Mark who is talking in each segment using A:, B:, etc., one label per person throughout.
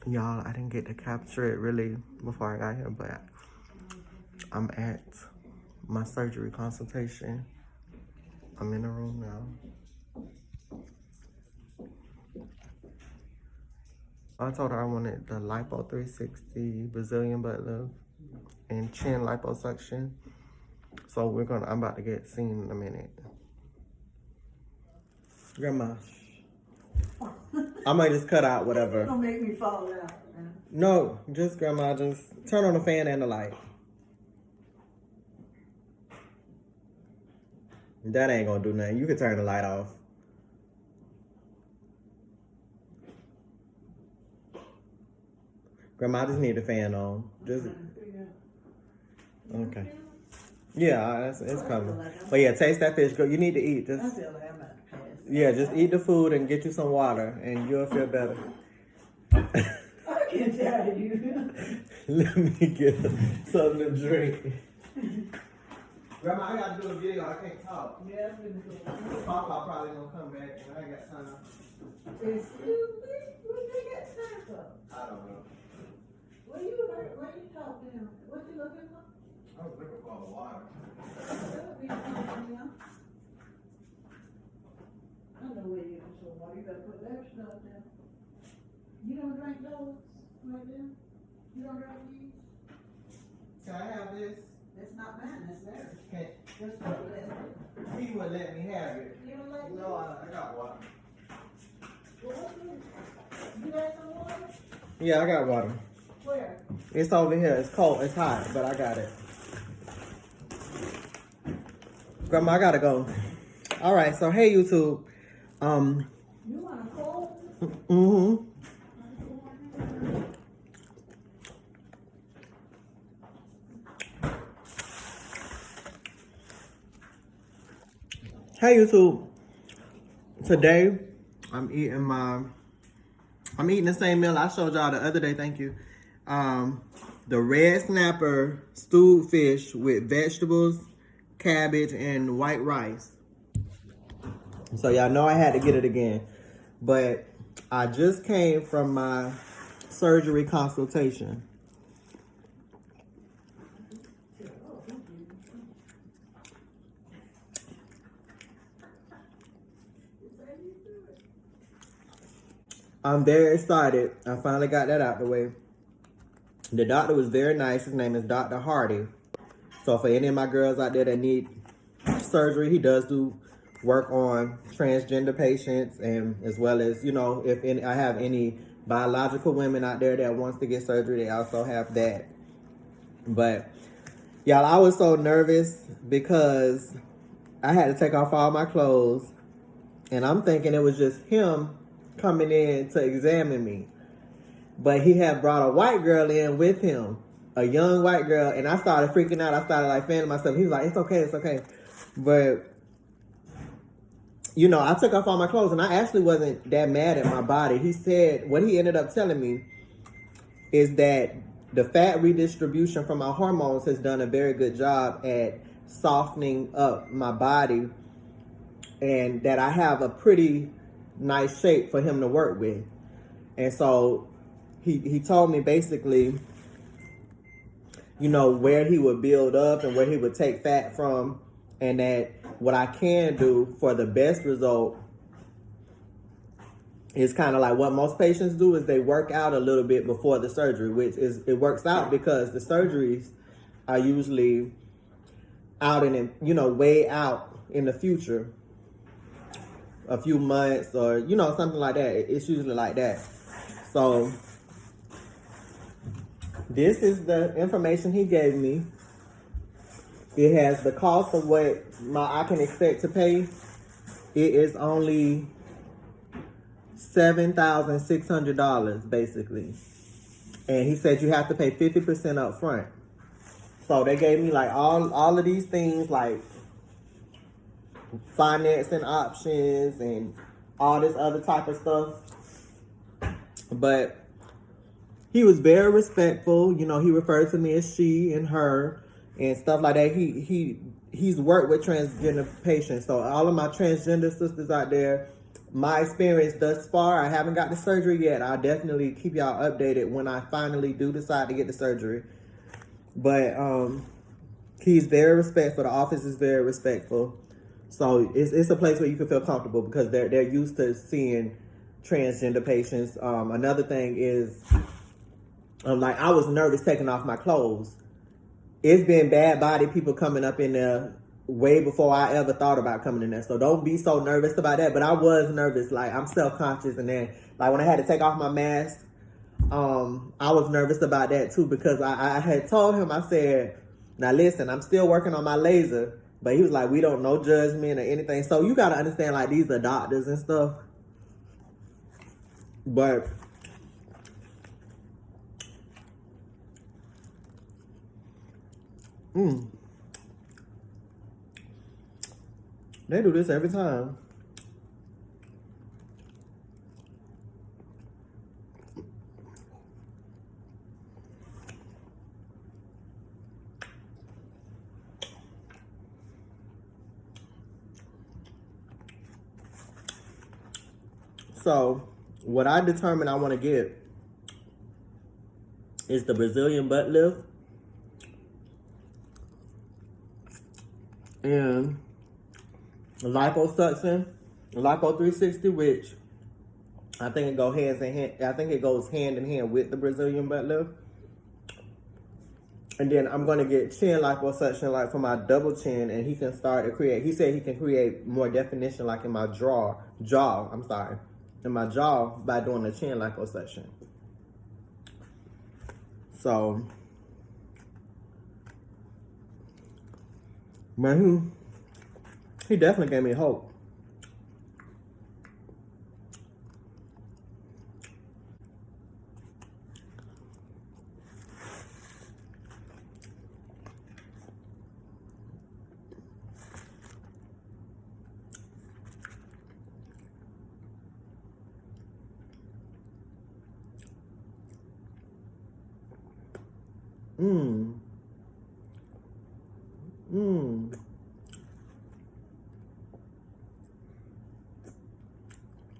A: Y'all, I didn't get to capture it really before I got here, but I'm at my surgery consultation. I'm in the room now. I told her I wanted the lipo 360, Brazilian butt lift, and chin liposuction. So I'm about to get seen in a minute. Grandma, I might just cut out whatever.
B: Don't make me fall out.
A: No, just grandma, just turn on the fan and the light. That ain't gonna do nothing. You can turn the light off. Grandma, I just need the fan on. Just okay. Yeah, it's coming. But yeah, taste that fish. Go. You need to eat. Just
B: I feel like I'm about to pass.
A: yeah, just eat the food and get you some water, and you'll feel better.
B: I can't tell you.
A: Let me get something to drink. Grandma, I gotta do a video. I can't talk.
B: Yeah, I'm gonna go.
A: Papa probably gonna come back, and I got time.
B: Excuse me? What they got time for?
A: I don't know.
B: What you talking to him? What you looking for?
A: I was looking for the water.
B: That'll be something, yeah. I know where you get some water. You better put that stuff down. You don't drink those right there? You don't drink these?
A: Can I have this?
B: That's not mine, that's theirs.
A: Can't.
B: Just put it.
A: He wouldn't let me have it.
B: You don't like
A: No, I got water.
B: Well, what you got some water?
A: Yeah, I got water.
B: Where?
A: It's over here. It's cold. It's hot, but I got it. Grandma, I gotta go. All right. So, hey, YouTube.
B: You want a cold?
A: Mm-hmm. Hey, YouTube. Today, I'm eating the same meal I showed y'all the other day. Thank you. The red snapper stewed fish with vegetables, cabbage, and white rice. So y'all know I had to get it again. But I just came from my surgery consultation. I'm very excited. I finally got that out the way. The doctor was very nice. His name is Dr. Hardy. So for any of my girls out there that need surgery, he does do work on transgender patients, and as well as, you know, if I have any biological women out there that wants to get surgery, they also have that. But y'all, I was so nervous because I had to take off all my clothes, and I'm thinking it was just him coming in to examine me. But he had brought a white girl in with him, a young white girl, and I started freaking out. I started like fanning myself. He was like, it's okay. But, you know, I took off all my clothes, and I actually wasn't that mad at my body. He said, what he ended up telling me is that the fat redistribution from my hormones has done a very good job at softening up my body, and that I have a pretty nice shape for him to work with. And so he told me basically, you know, where he would build up and where he would take fat from, and that what I can do for the best result is kind of like what most patients do, is they work out a little bit before the surgery, which is, it works out because the surgeries are usually out in, you know, way out in the future, a few months or, you know, something like that. It's usually like that. So this is the information he gave me. It has the cost of what I can expect to pay. It is only $7,600 basically. And he said you have to pay 50% up front. So they gave me like all of these things, like financing options and all this other type of stuff. But he was very respectful. You know, he referred to me as she and her and stuff like that. He's worked with transgender patients. So all of my transgender sisters out there, my experience thus far. I haven't got the surgery yet. I'll definitely keep y'all updated when I finally do decide to get the surgery. But he's very respectful. The office is very respectful. So it's a place where you can feel comfortable because they're used to seeing transgender patients. Another thing is, like, I was nervous taking off my clothes. It's been bad body people coming up in there way before I ever thought about coming in there. So don't be so nervous about that. But I was nervous. Like, I'm self-conscious. And then, like, when I had to take off my mask, I was nervous about that too because I had told him, I said, now listen, I'm still working on my laser. But he was like, we don't know judgment or anything. So you got to understand, like, these are doctors and stuff. But they do this every time. So what I determined I want to get is the Brazilian butt lift and liposuction, lipo 360, which I think it goes hand in hand. I think it goes hand in hand with the Brazilian butt lift. And then I'm gonna get chin liposuction, like for my double chin, and he can start to create. He said he can create more definition, like in my jaw. I'm sorry, in my jaw by doing the chin liposuction. So, man, he definitely gave me hope.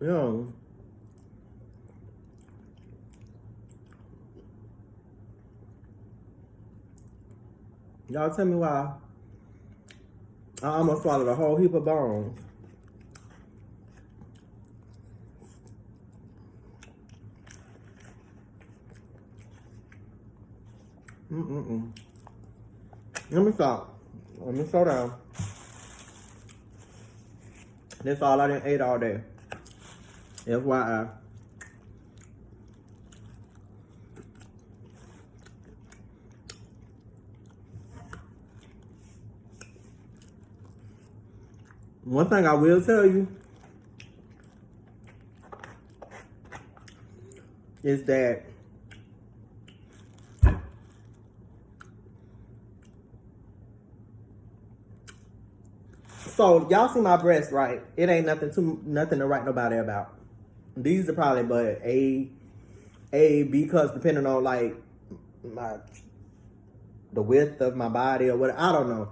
A: Yeah. Y'all tell me why I almost swallowed a whole heap of bones. Let me stop. Let me slow down. That's all I done ate all day. FYI. One thing I will tell you is that so y'all see my breasts, right? It ain't nothing to write nobody about. These are probably but A, because depending on like the width of my body or what, I don't know.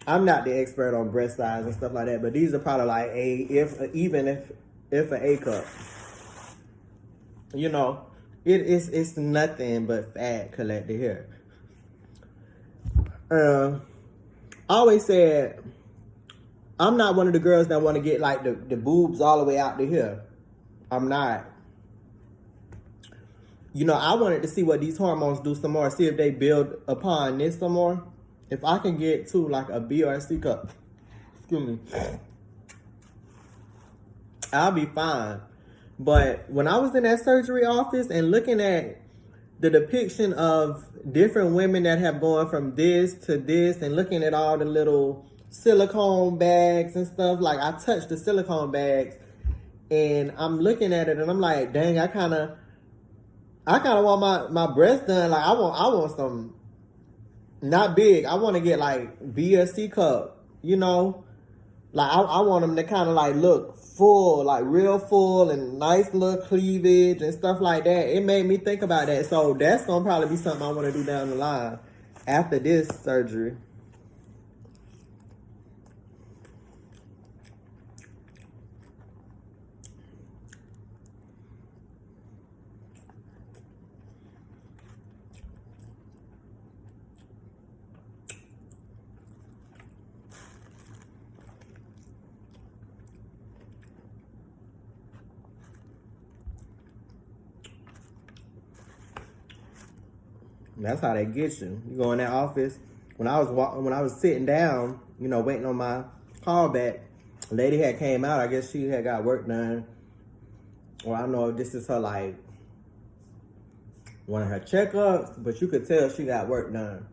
A: I'm not the expert on breast size and stuff like that, but these are probably like even if an A cup. You know, it's nothing but fat collected here. I always said I'm not one of the girls that want to get like the boobs all the way out to here. I'm not. You know, I wanted to see what these hormones do some more, see if they build upon this some more. If I can get to like a B or a C cup, excuse me, I'll be fine. But when I was in that surgery office and looking at the depiction of different women that have gone from this to this and looking at all the little silicone bags and stuff, like I touched the silicone bags and I'm looking at it and I'm like, dang, I kind of want my breasts done. Like I want some, not big. I want to get like B or C cup, you know? Like I want them to kind of like look full, like real full and nice little cleavage and stuff like that. It made me think about that. So that's going to probably be something I want to do down the line after this surgery. That's how they get you. You go in that office. When I was sitting down, you know, waiting on my call back, a lady had came out. I guess she had got work done. Or I don't know if this is her like one of her checkups, but you could tell she got work done.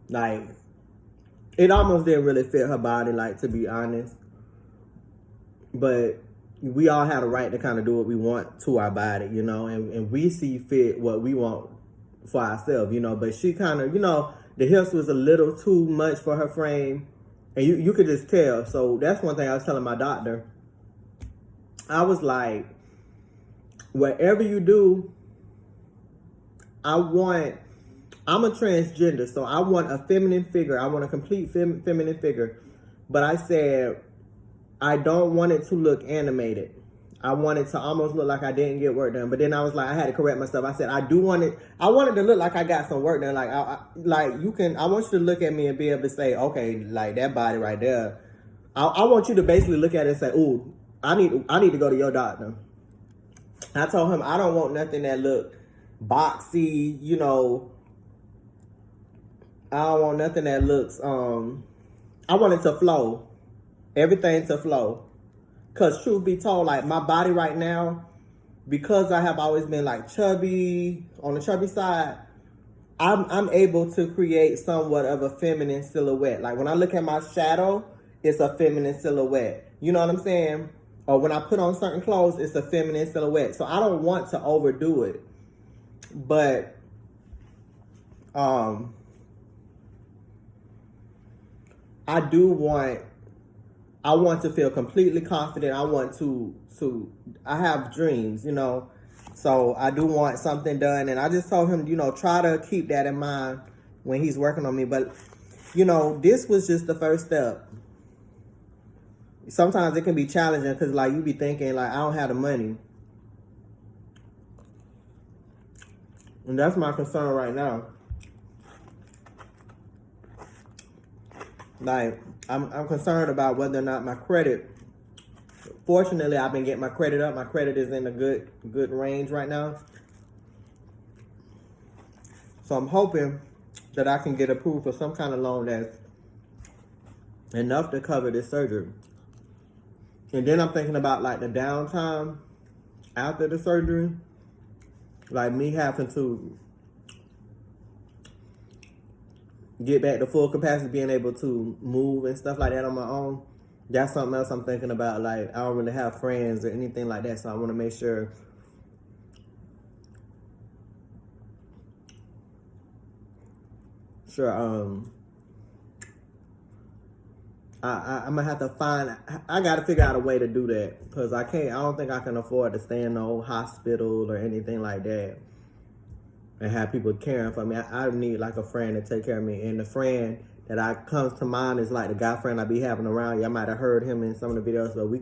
A: Like, it almost didn't really fit her body, like, to be honest. But we all have a right to kind of do what we want to our body, you know, and we see fit what we want for ourselves, you know. But she kind of, you know, the hips was a little too much for her frame, and you could just tell. So that's one thing I was telling my doctor. I was like, whatever you do, I'm a transgender, so I want a feminine figure. I want a complete feminine figure. But I said, I don't want it to look animated. I want it to almost look like I didn't get work done. But then I was like, I had to correct myself. I said, I want it to look like I got some work done. Like, I want you to look at me and be able to say, okay, like that body right there. I want you to basically look at it and say, ooh, I need to go to your doctor. I told him I don't want nothing that look boxy, you know. I don't want nothing that looks, I want it to flow. Everything to flow. Because truth be told, like my body right now, because I have always been like chubby, on the chubby side, I'm able to create somewhat of a feminine silhouette. Like when I look at my shadow, it's a feminine silhouette. You know what I'm saying? Or when I put on certain clothes, it's a feminine silhouette. So I don't want to overdo it. But I want to feel completely confident. I have dreams, you know. So I do want something done. And I just told him, you know, try to keep that in mind when he's working on me. But, you know, this was just the first step. Sometimes it can be challenging because, like, you be thinking, like, I don't have the money. And that's my concern right now. Like, I'm concerned about whether or not my credit. Fortunately, I've been getting my credit up. My credit is in a good range right now. So I'm hoping that I can get approved for some kind of loan that's enough to cover this surgery. And then I'm thinking about like the downtime after the surgery. Like me having to get back to full capacity, being able to move and stuff like that on my own. That's something else I'm thinking about. Like, I don't really have friends or anything like that, so I want to make sure I'm gonna have to I gotta figure out a way to do that, because I don't think I can afford to stay in no hospital or anything like that and have people caring for me. I need like a friend to take care of me. And the friend that comes to mind is like the guy friend I be having around. Y'all might have heard him in some of the videos, but we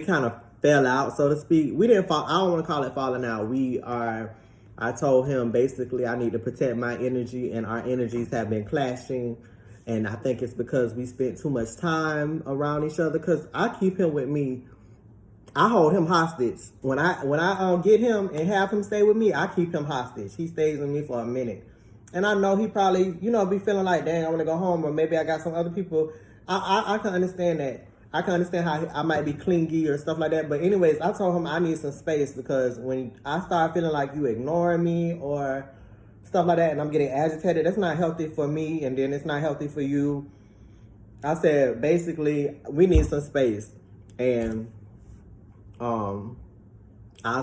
A: kind of fell out, so to speak. We didn't fall. I don't want to call it falling out. I told him basically I need to protect my energy, and our energies have been clashing. And I think it's because we spent too much time around each other, because I keep him with me. I hold him hostage. When I get him and have him stay with me, I keep him hostage. He stays with me for a minute. And I know he probably, you know, be feeling like, dang, I want to go home, or maybe I got some other people. I can understand that. I can understand how I might be clingy or stuff like that. But anyways, I told him I need some space, because when I start feeling like you ignoring me or stuff like that, and I'm getting agitated, that's not healthy for me, and then it's not healthy for you. I said, basically, we need some space. And I'll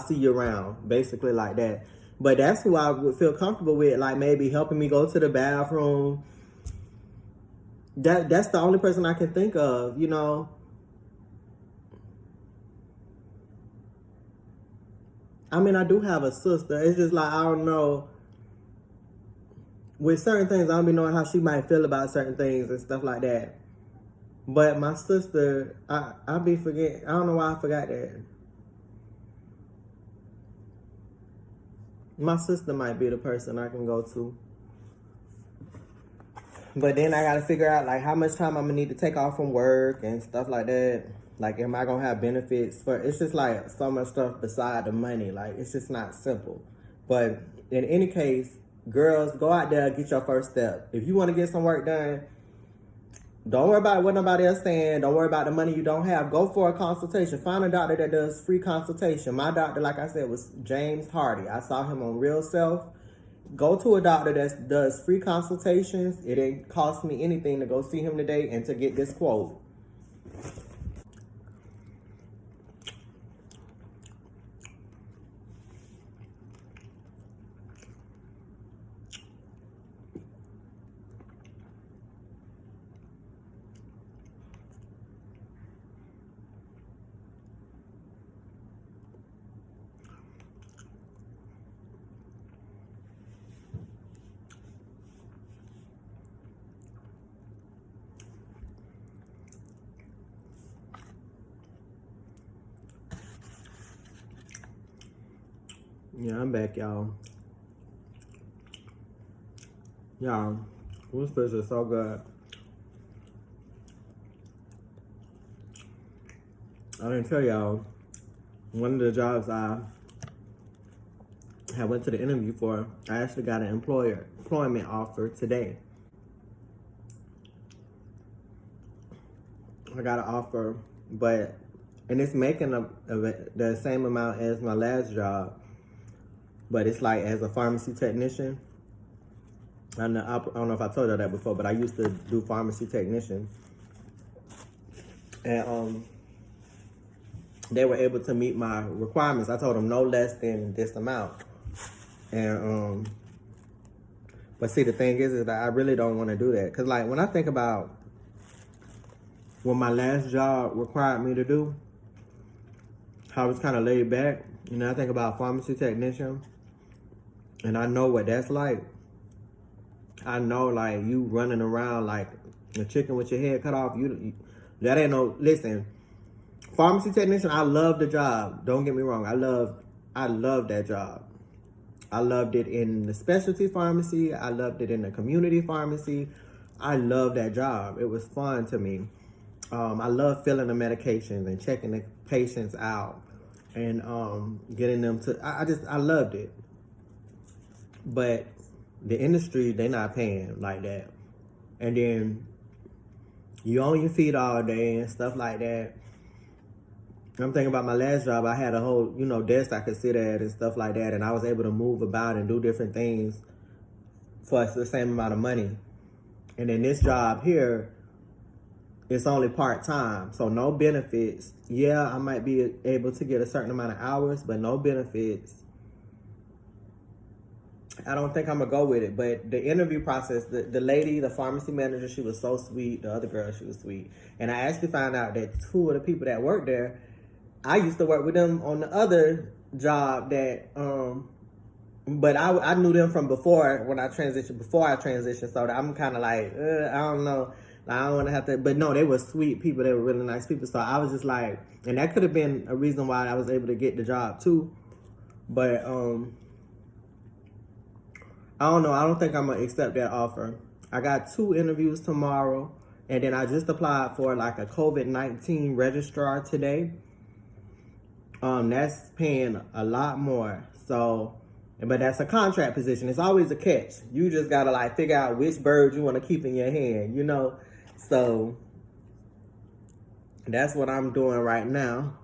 A: see you around, basically like that. But that's who I would feel comfortable with, like maybe helping me go to the bathroom. That's the only person I can think of, you know. I mean, I do have a sister. It's just like, I don't know. With certain things, I don't be knowing how she might feel about certain things and stuff like that. But my sister, I be forgetting. I don't know why I forgot that. My sister might be the person I can go to. But then I gotta figure out like how much time I'm gonna need to take off from work and stuff like that. Like, am I gonna have benefits for? It's just like so much stuff beside the money. Like, it's just not simple. But in any case, girls, go out there and get your first step. If you want to get some work done, don't worry about what nobody else saying. Don't worry about the money you don't have. Go for a consultation. Find a doctor that does free consultation. My doctor, like I said, was James Hardy. I saw him on Real Self. Go to a doctor that does free consultations. It didn't cost me anything to go see him today and to get this quote. Yeah, I'm back, y'all. Y'all, this fish is so good. I didn't tell y'all, one of the jobs I had went to the interview for, I actually got an employment offer today. I got an offer, and it's making the same amount as my last job, but it's like as a pharmacy technician. I don't know if I told you that before, but I used to do pharmacy technician, and they were able to meet my requirements. I told them no less than this amount, and but see, the thing is that I really don't want to do that, because like when I think about what my last job required me to do, how I was kind of laid back. You know, I think about pharmacy technician, and I know what that's like. I know, like, you running around like a chicken with your head cut off. That ain't no, listen, pharmacy technician, I love the job. Don't get me wrong. I love that job. I loved it in the specialty pharmacy. I loved it in the community pharmacy. I love that job. It was fun to me. I love filling the medications and checking the patients out and getting them to, I loved it. But the industry, they not paying like that. And then you on your feet all day and stuff like that. I'm thinking about my last job. I had a whole, desk I could sit at and stuff like that. And I was able to move about and do different things for the same amount of money. And then this job here, it's only part-time, so no benefits. Yeah, I might be able to get a certain amount of hours, but no benefits. I don't think I'm going to go with it. But the interview process, the lady, the pharmacy manager, she was so sweet. The other girl, she was sweet. And I actually found out that two of the people that worked there, I used to work with them on the other job that, but I knew them from before I transitioned. So I'm kind of like, I don't know. I don't want to have to, but no, they were sweet people. They were really nice people. So I was just like, and that could have been a reason why I was able to get the job too. But, I don't know. I don't think I'm going to accept that offer. I got 2 interviews tomorrow. And then I just applied for like a COVID-19 registrar today. That's paying a lot more. So, but that's a contract position. It's always a catch. You just got to like figure out which bird you want to keep in your hand, So that's what I'm doing right now.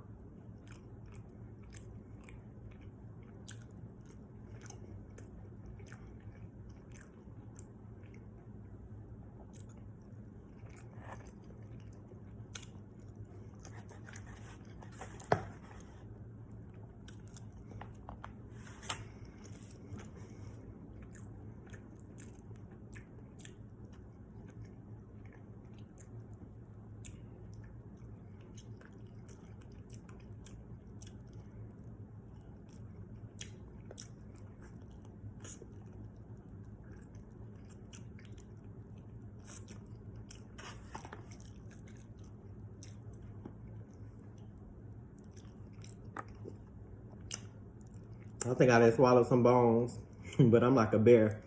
A: I think I just swallowed some bones, but I'm like a bear.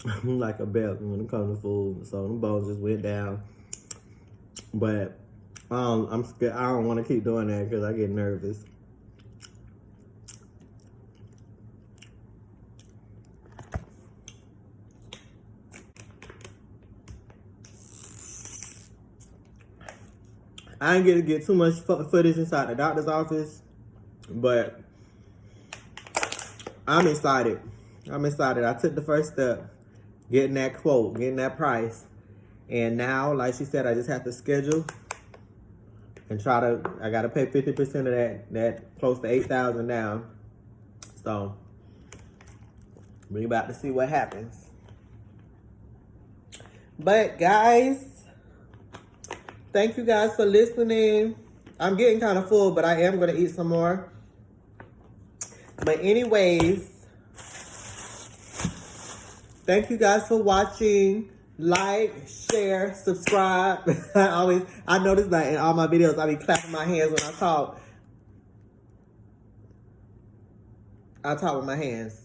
A: I'm like a bear when it comes to food. So the bones just went down. But I'm scared. I don't want to keep doing that because I get nervous. I didn't get to get too much footage inside the doctor's office, but I'm excited. I'm excited. I took the first step, getting that quote, getting that price. And now, like she said, I just have to schedule and I got to pay 50% of that close to $8,000 now. So, we're about to see what happens. But guys, thank you guys for listening. I'm getting kind of full, but I am going to eat some more. But anyways, thank you guys for watching. Like, share, subscribe. I notice that in all my videos, I be clapping my hands when I talk. I talk with my hands.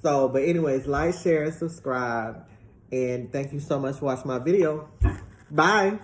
A: So, but anyways, like, share, subscribe. And thank you so much for watching my video. Bye.